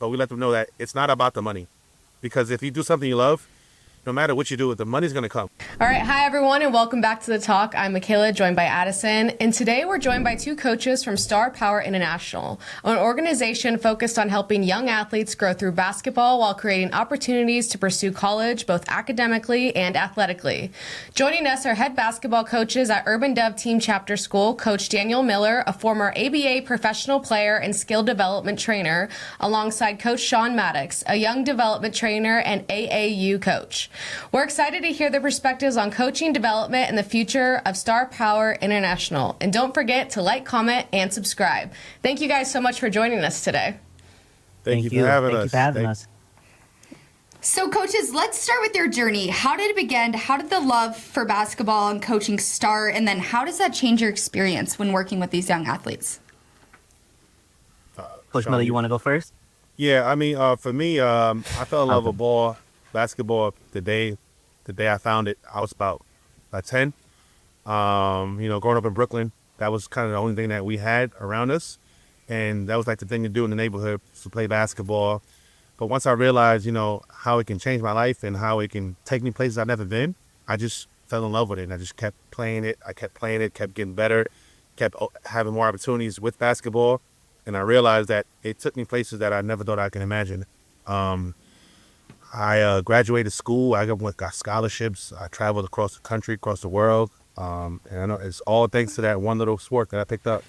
but we let them know that it's not about the money. Because if you do something you love, no matter what you do, the money's going to come. All right. Hi, everyone, and welcome back to The Talk. I'm Mikayla, joined by Adisyn. And today we're joined by two coaches from Star Power International, an organization focused on helping young athletes grow through basketball while creating opportunities to pursue college, both academically and athletically. Joining us are head basketball coaches at Urban Dove Team Chapter School, Coach Daniel Miller, a former ABA professional player and skill development trainer, alongside Coach Shawn Maddox, a young development trainer and AAU coach. We're excited to hear their perspectives on coaching development and the future of Star Power International. And don't forget to like, comment, and subscribe. Thank you guys so much for joining us today. Thank you for having us. Thank you for having us. So, coaches, let's start with your journey. How did it begin? How did the love for basketball and coaching start? And then how does that change your experience when working with these young athletes? Coach Miller, you want to go first? Yeah, I mean, for me, I fell in love with basketball the day I found it. I was about 10. Growing up in Brooklyn, that was kind of the only thing that we had around us. And that was like the thing to do in the neighborhood, to play basketball. But once I realized, how it can change my life and how it can take me places I've never been, I just fell in love with it. And I just kept playing it. I kept playing it, kept getting better, kept having more opportunities with basketball. And I realized that it took me places that I never thought I could imagine. I graduated school. I got scholarships. I traveled across the country, across the world. And I know it's all thanks to that one little sport that I picked up.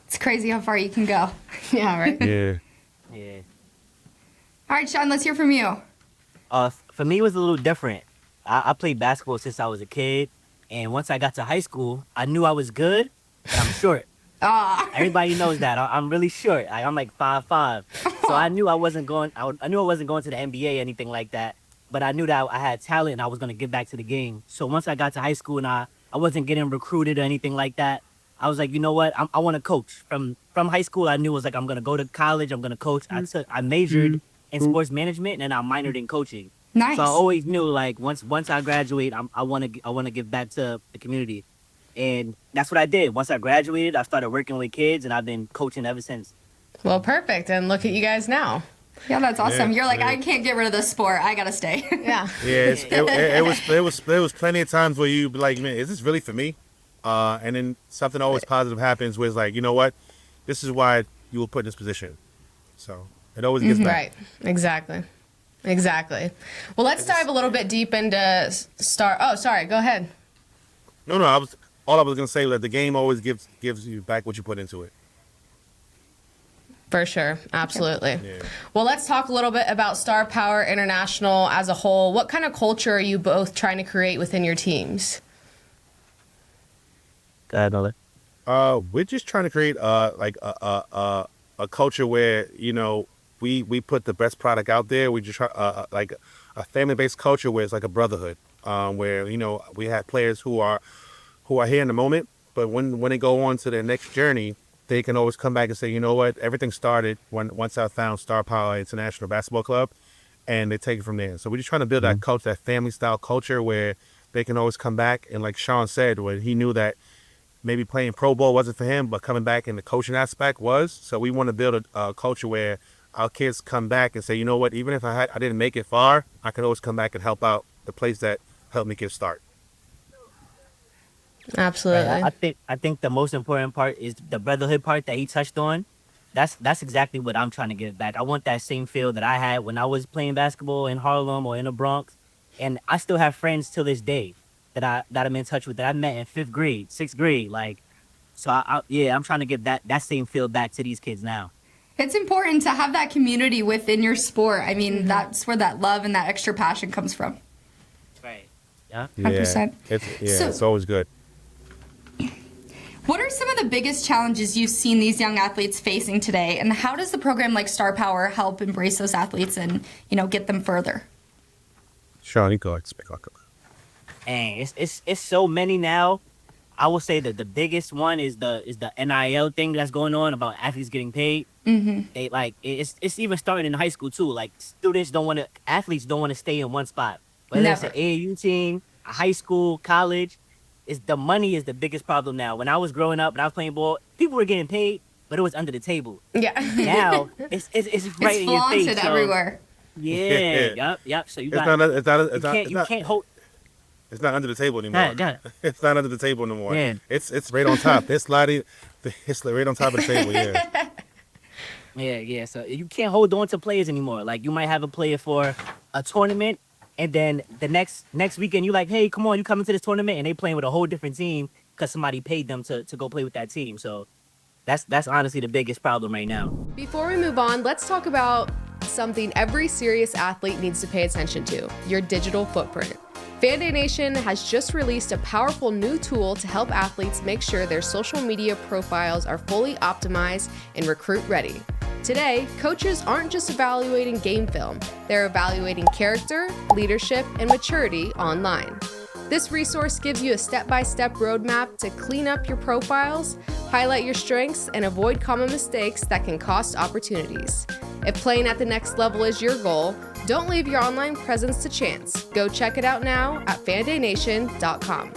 It's crazy how far you can go. Yeah, right? Yeah. Yeah. All right, Shawn, let's hear from you. For me, it was a little different. I played basketball since I was a kid. And once I got to high school, I knew I was good, but I'm short. Everybody knows that. I'm really short. I'm like 5'5". So I knew I wasn't going to the NBA or anything like that. But I knew that I had talent and I was going to get back to the game. So once I got to high school and I wasn't getting recruited or anything like that, I was like, you know what? I want to coach. From high school, I knew it was like, I'm going to go to college. I'm going to coach. I majored in sports management and I minored in coaching. Nice. So I always knew, like, once I graduate, I want to give back to the community. And that's what I did. Once I graduated, I started working with kids, and I've been coaching ever since. Well, perfect. And look at you guys now. Yeah, that's awesome. You're like, I can't get rid of this sport. I got to stay. Yeah. Yeah, there was plenty of times where you'd be like, man, is this really for me? And then something always positive happens where it's like, you know what? This is why you were put in this position. So it always gets back. Right. Exactly. Well, let's dive a little bit deep into Star. Oh, sorry. Go ahead. No, all I was going to say was that the game always gives you back what you put into it. For sure. Absolutely. Yeah. Well, let's talk a little bit about Star Power International as a whole. What kind of culture are you both trying to create within your teams? Go ahead, Miller. We're just trying to create a culture where, we put the best product out there. We just try like a family-based culture where it's like a brotherhood, where, we have players who are here in the moment, but when they go on to their next journey, they can always come back and say, you know what, everything started once I found Star Power International Basketball Club, and they take it from there. So we're just trying to build that culture, that family-style culture where they can always come back. And like Shawn said, when he knew that maybe playing pro ball wasn't for him, but coming back in the coaching aspect was. So we want to build a culture where our kids come back and say, you know what, even if I didn't make it far, I can always come back and help out the place that helped me get started. Absolutely. I think the most important part is the brotherhood part that he touched on. That's exactly what I'm trying to give back. I want that same feel that I had when I was playing basketball in Harlem or in the Bronx, and I still have friends till this day that I'm in touch with that I met in 5th grade, 6th grade. Like, so I'm trying to give that same feel back to these kids now. It's important to have that community within your sport. I mean, that's where that love and that extra passion comes from. Right. Yeah. 100%. It's always good. What are some of the biggest challenges you've seen these young athletes facing today, and how does the program like Star Power help embrace those athletes and, get them further? Shawn, you go. Speak up. And it's so many now. I will say that the biggest one is the NIL thing that's going on about athletes getting paid. Mm-hmm. They it's even starting in high school too. Like athletes don't want to stay in one spot. Whether it's an AAU team, a high school, college, the money is the biggest problem now. When I was growing up and I was playing ball, people were getting paid, but it was under the table. Yeah. Now it's right It's in your face. flaunted So, everywhere. yeah, yep. So you It's got not. It's not. It's you not. can't It's you not. can't hold. It's not under the table anymore. Got it. It's not under the table anymore. Yeah. It's right on top. It's sliding. It's right on top of the table. Yeah. Yeah. So you can't hold on to players anymore. Like you might have a player for a tournament, and then the next weekend you like, hey, come on, you come into this tournament, and they playing with a whole different team because somebody paid them to go play with that team. So that's honestly the biggest problem right now. Before we move on, let's talk about something every serious athlete needs to pay attention to: your digital footprint. Fan-Day Nation has just released a powerful new tool to help athletes make sure their social media profiles are fully optimized and recruit ready. Today, coaches aren't just evaluating game film, they're evaluating character, leadership, and maturity online. This resource gives you a step-by-step roadmap to clean up your profiles, highlight your strengths, and avoid common mistakes that can cost opportunities. If playing at the next level is your goal, don't leave your online presence to chance. Go check it out now at fandaynation.com.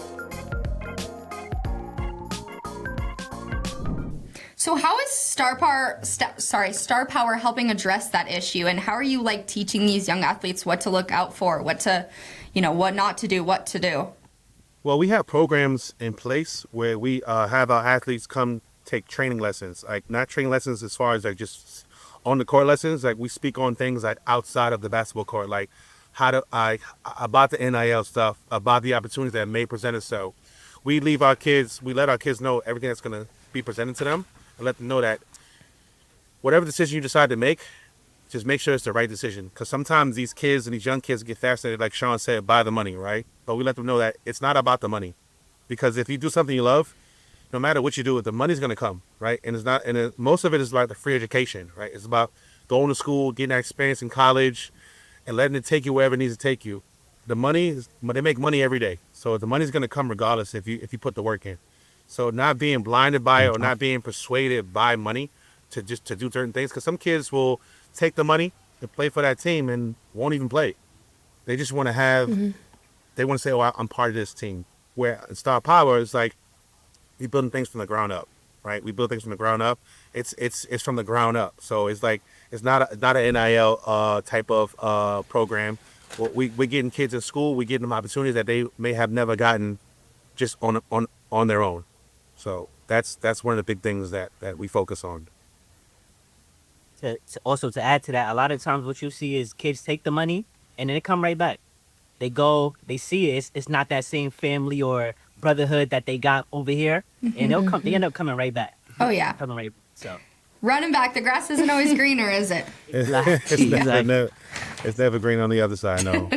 So how is Star Power helping address that issue, and how are you like teaching these young athletes what to look out for, what not to do, what to do? Well, we have programs in place where we have our athletes come take training lessons. Like not training lessons as far as like just on the court lessons. Like we speak on things like outside of the basketball court, like how to about the NIL stuff, about the opportunities that may present itself. We let our kids know everything that's going to be presented to them, and let them know that whatever decision you decide to make, just make sure it's the right decision. Because sometimes these kids and these young kids get fascinated, like Shawn said, by the money, right? But we let them know that it's not about the money. Because if you do something you love, no matter what you do, the money's going to come, right? And it's not, most of it is like the free education, right? It's about going to school, getting that experience in college, and letting it take you wherever it needs to take you. The money, they make money every day. So the money's going to come regardless if you put the work in. So not being blinded by it or not being persuaded by money to do certain things. Because some kids will take the money and play for that team and won't even play. They just want to have, they want to say, oh, I'm part of this team. Where in Star Power, it's like, we building things from the ground up, right? We build things from the ground up. It's from the ground up. So it's like, it's not an NIL type of program. Well, we're getting kids in school, we're getting them opportunities that they may have never gotten just on their own. So that's one of the big things that we focus on. To add to that, a lot of times what you see is kids take the money and then they come right back. They go, they see it. It's not that same family or brotherhood that they got over here, and they end up coming right back. Oh yeah, coming right. So running back, the grass isn't always greener, is it? It's never green on the other side. No.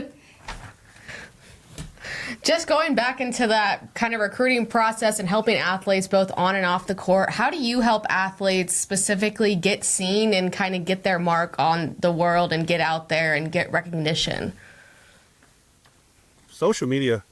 Just going back into that kind of recruiting process and helping athletes both on and off the court, how do you help athletes specifically get seen and kind of get their mark on the world and get out there and get recognition? Social media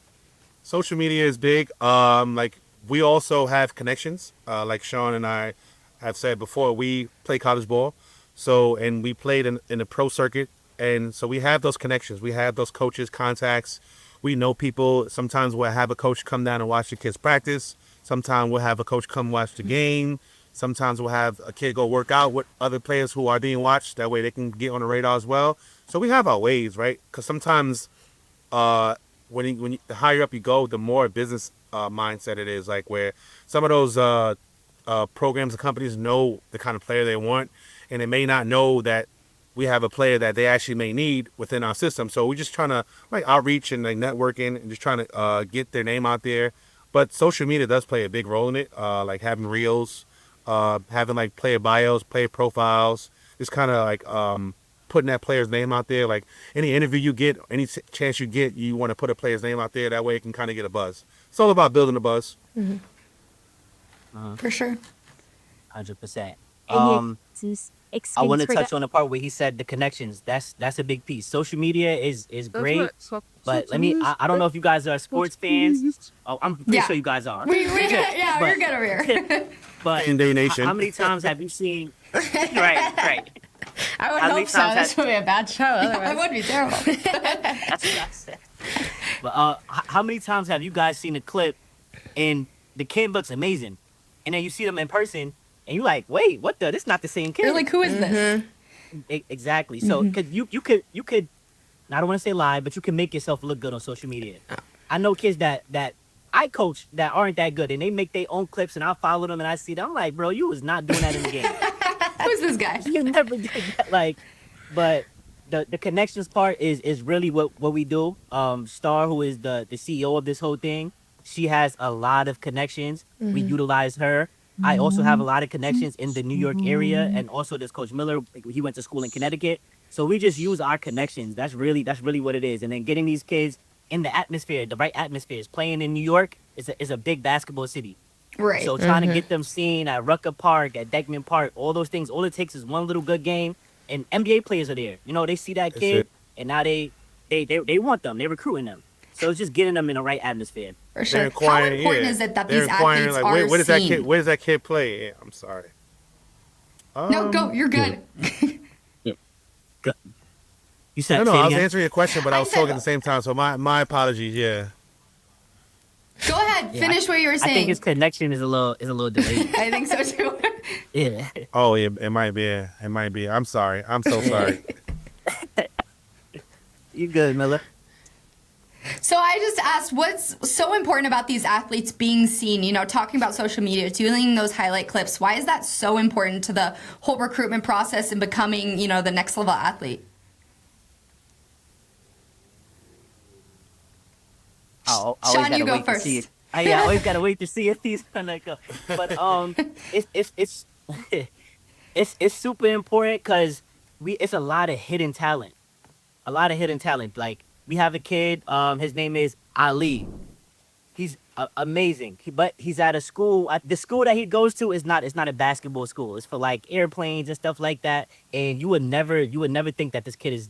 is big. Like we also have connections. Like Shawn and I have said before, we play college ball. So, and we played in the pro circuit. And so we have those connections. We have those coaches, contacts. We know people. Sometimes we'll have a coach come down and watch the kids practice. Sometimes we'll have a coach come watch the game. Sometimes we'll have a kid go work out with other players who are being watched. That way they can get on the radar as well. So we have our ways, right? Because sometimes when the higher up you go, the more business mindset it is. Like where some of those programs and companies know the kind of player they want, and they may not know that we have a player that they actually may need within our system. So we're just trying to like outreach and like networking and just trying to get their name out there. But social media does play a big role in it, like having reels, having like player bios, player profiles, just kind of like putting that player's name out there. Like any interview you get, any chance you get, you want to put a player's name out there. That way it can kind of get a buzz. It's all about building a buzz. For sure. 100%. I want to touch on the part where he said the connections. That's a big piece. Social media is great, but I don't know if you guys are sports fans. Oh, I'm pretty sure you guys are. We're good over here. But Fan-Day Nation. How many times have you seen? Right. I would How many hope so. times This would be a bad show. That Otherwise. would be terrible. That's what I said. But how many times have you guys seen a clip and the kid looks amazing, and then you see them in person and you like, wait, what the? This not the same kid. You're like, who is this? Exactly. So, cause you could, I don't want to say lie, but you can make yourself look good on social media. I know kids that I coach that aren't that good, and they make their own clips, and I follow them, and I see them. I'm like, bro, you was not doing that in the game. Who's this guy? You never did that. Like, but the connections part is really what we do. Star, who is the CEO of this whole thing, she has a lot of connections. We utilize her. I also have a lot of connections in the New York area, and also this Coach Miller. He went to school in Connecticut, so we just use our connections. That's really what it is. And then getting these kids in the atmosphere, the right atmospheres. Playing in New York is a big basketball city. Right. So trying to get them seen at Rucker Park, at Dyckman Park, all those things, all it takes is one little good game, and NBA players are there. You know, they see that That's kid, it. and now they want them. They're recruiting them. So it's just getting them in the right atmosphere. For They're sure. How inquiring, important yeah. is it that They're these inquiring, athletes like, are where does that seen? kid? Where does that kid play? Yeah, I'm sorry. No, go. You're good. You said No, say it I was again? answering your question, but I was said- talking at the same time. So my apologies. Yeah. Go ahead. Yeah, Finish what you were I saying. think his connection is a little delayed. I think so too. Yeah. Oh, yeah, it might be. It might be. I'm sorry. I'm so sorry. You good, Miller? So I just asked, what's so important about these athletes being seen? You know, talking about social media, doing those highlight clips. Why is that so important to the whole recruitment process and becoming, you know, the next level athlete? I always Sean, gotta you go wait to first. see it. I always gotta wait to see if he's gonna go. But it's it's super important because it's a lot of hidden talent. A lot of hidden talent. Like we have a kid. His name is Ali. He's amazing. But he's at a school. The school that he goes to is not. It's not a basketball school. It's for like airplanes and stuff like that. And you would never think that this kid is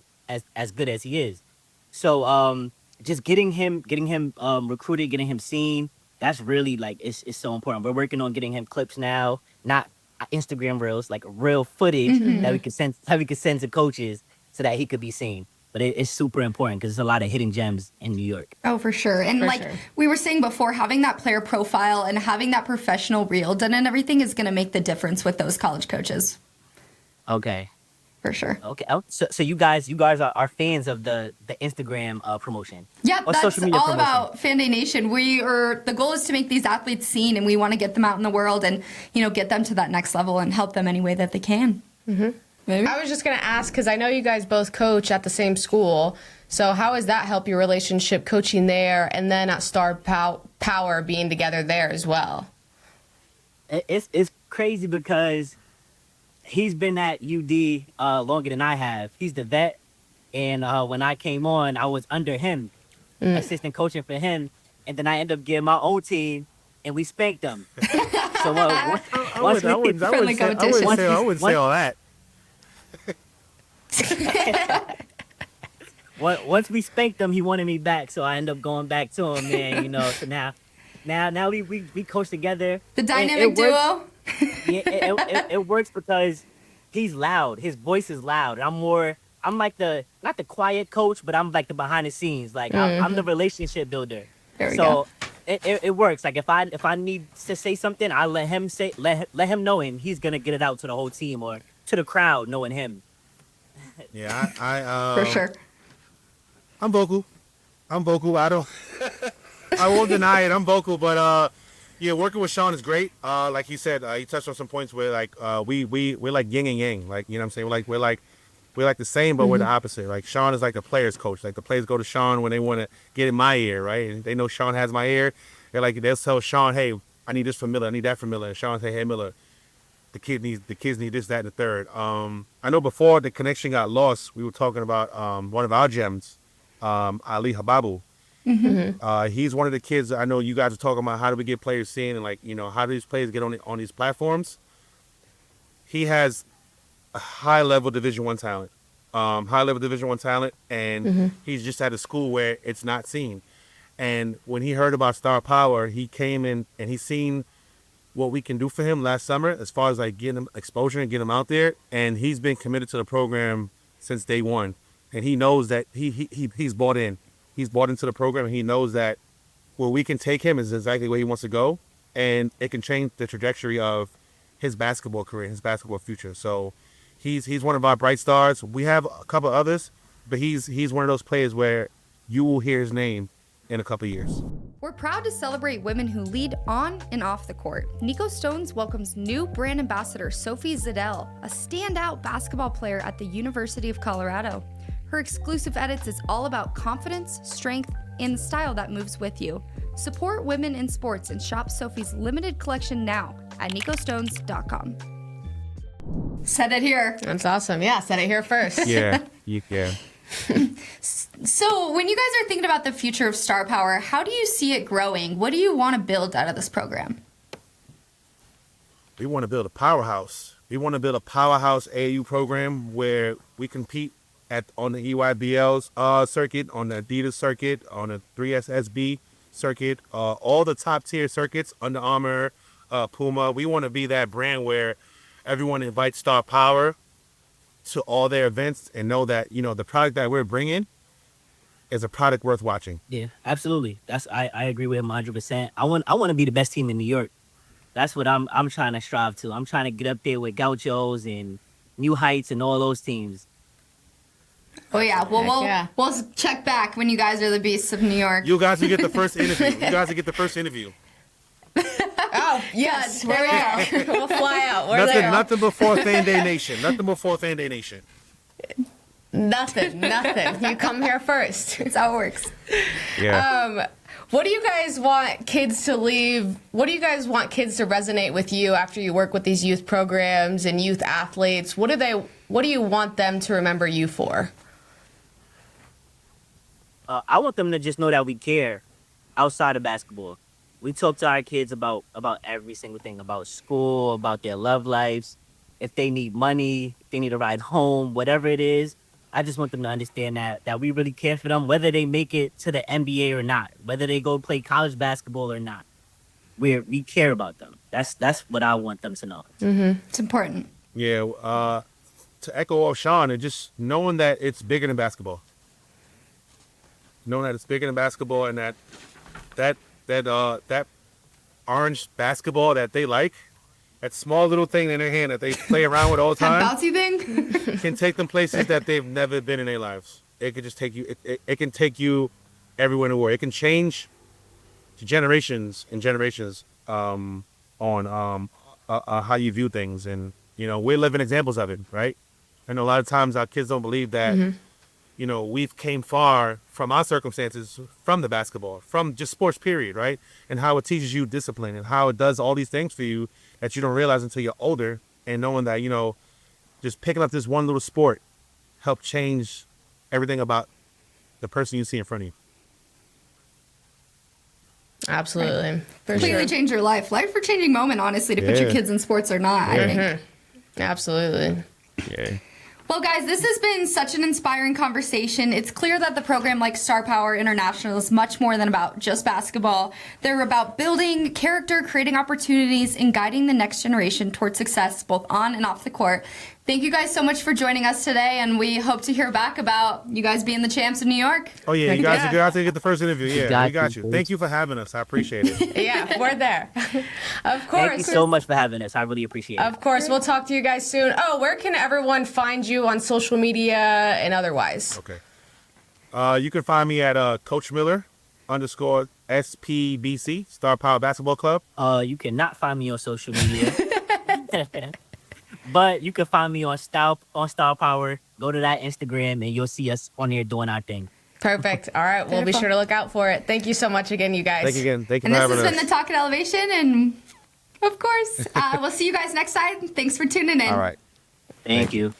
as good as he is. So just getting him recruited, getting him seen. That's really like it's so important. We're working on getting him clips now, not Instagram reels, like real footage that we can send to coaches so that he could be seen. But it's super important because there's a lot of hidden gems in New York. Oh, for sure. And For sure. we were saying before, having that player profile and having that professional reel done and everything is going to make the difference with those college coaches. Okay. For sure. Okay. So you guys are fans of the Instagram promotion. Yeah, Or that's social media all promotion. about Fan Day Nation. The goal is to make these athletes seen, and we want to get them out in the world and, you know, get them to that next level and help them any way that they can. Mm-hmm. Maybe. I was just going to ask, because I know you guys both coach at the same school. So how has that helped your relationship coaching there and then at Star Power being together there as well? It's crazy because he's been at UD longer than I have. He's the vet, and when I came on, I was under him, assistant coaching for him, and then I ended up getting my own team, and we spanked them. So I once wouldn't Friendly competition. say all that. once we spanked him, he wanted me back, so I ended up going back to him, man. You know, so now we coach together. The and dynamic it works. duo. Yeah, it works because he's loud. His voice is loud. I'm like not the quiet coach, but I'm like the behind the scenes. Like I'm the relationship builder. There we So go. it works. Like if I need to say something, I let him know, and he's gonna get it out to the whole team or to the crowd, knowing him. Yeah, For sure. I'm vocal. I don't. I won't deny it. I'm vocal, but yeah, working with Shawn is great. Like he said, he touched on some points where like we're like yin and yang. Like, you know what I'm saying? We're like the same, but we're the opposite. Like Shawn is like the players coach. Like the players go to Shawn when they want to get in my ear, right? And they know Shawn has my ear. They'll tell Shawn, hey, I need this from Miller. I need that from Miller. And Shawn say, hey Miller, the kids need this, that, and the third. I know before the connection got lost, we were talking about one of our gems, Ali Hababu. He's one of the kids. I know you guys are talking about how do we get players seen and like, you know, how do these players get on these platforms. He has a high level Division I talent, and he's just at a school where it's not seen. And when he heard about Star Power, he came in and he's seen what we can do for him last summer as far as like getting him exposure and getting him out there. And he's been committed to the program since day one. And he knows that he's bought in. He's bought into the program, and he knows that where we can take him is exactly where he wants to go, and it can change the trajectory of his basketball career, his basketball future. So he's one of our bright stars. We have a couple others, but he's one of those players where you will hear his name in a couple years. We're proud to celebrate women who lead on and off the court. Nico Stones welcomes new brand ambassador Sophie Zidell, a standout basketball player at the University of Colorado. Her exclusive edits is all about confidence, strength, and the style that moves with you. Support women in sports and shop Sophie's limited collection now at nicostones.com. Said it here. That's awesome. Yeah, said it here first. Yeah. So when you guys are thinking about the future of Star Power, how do you see it growing? What do you want to build out of this program? We want to build a powerhouse. We want to build a powerhouse AAU program where we compete on the EYBL's circuit, on the Adidas circuit, on the 3SSB circuit, all the top tier circuits, Under Armour, Puma. We want to be that brand where everyone invites Star Power to all their events and know that, the product that we're bringing is a product worth watching. Yeah, absolutely. I agree with him 100%. I want to be the best team in New York. That's what I'm trying to strive to. I'm trying to get up there with Gauchos and New Heights and all those teams. Oh yeah, well yeah. we'll check back when you guys are the beasts of New York. You guys will get the first interview. Oh, yes. Good. There we go. We'll fly out. We're there. Nothing before Fan Day Nation. Nothing. You come here first. That's how it works. Yeah. What do you guys want kids to leave? What do you guys want kids to resonate with you after you work with these youth programs and youth athletes? What do you want them to remember you for? I want them to just know that we care outside of basketball. We talk to our kids about every single thing, about school, about their love lives. If they need money, if they need a ride home, whatever it is, I just want them to understand that we really care for them, whether they make it to the NBA or not, whether they go play college basketball or not. We care about them. That's what I want them to know. Mm-hmm. It's important. Yeah. To echo off Shawn, and just knowing that it's bigger than basketball. Knowing that it's bigger than basketball, and that orange basketball that they like, that small little thing in their hand that they play around with all the time, That bouncy thing? can take them places that they've never been in their lives. It can just take you. It can take you everywhere in the world. It can change generations and generations on how you view things, and we're living examples of it, right? And a lot of times our kids don't believe that. We've came far from our circumstances, from the basketball, from just sports period, right? And how it teaches you discipline and how it does all these things for you that you don't realize until you're older, and knowing that, just picking up this one little sport helped change everything about the person you see in front of you. Absolutely. For Completely sure. change your life. Life or changing moment, honestly, to put your Yeah. kids in sports or not, I think. Absolutely. Yeah. Well, guys, this has been such an inspiring conversation. It's clear that the program like Star Power International is much more than about just basketball. They're about building character, creating opportunities, and guiding the next generation towards success both on and off the court. Thank you guys so much for joining us today, and we hope to hear back about you guys being the champs of New York. Oh, yeah. You guys Yeah. are going to get the first interview. Yeah, we got you. boys. Thank you for having us. I appreciate it. Yeah, we're there. Of course. Thank you so much for having us. I really appreciate it. Of course. We'll talk to you guys soon. Oh, where can everyone find you on social media and otherwise? Okay. You can find me at Coach Miller _SPBC, Star Power Basketball Club. You cannot find me on social media. But you can find me on Star Power. Go to that Instagram and you'll see us on there doing our thing. Perfect. All right. We'll be Beautiful. sure to look out for it. Thank you so much again, you guys. Thank you again. Thank you And for this having has us. been the Talk at Elevation, and of course, we'll see you guys next time. Thanks for tuning in. All right. Thank you.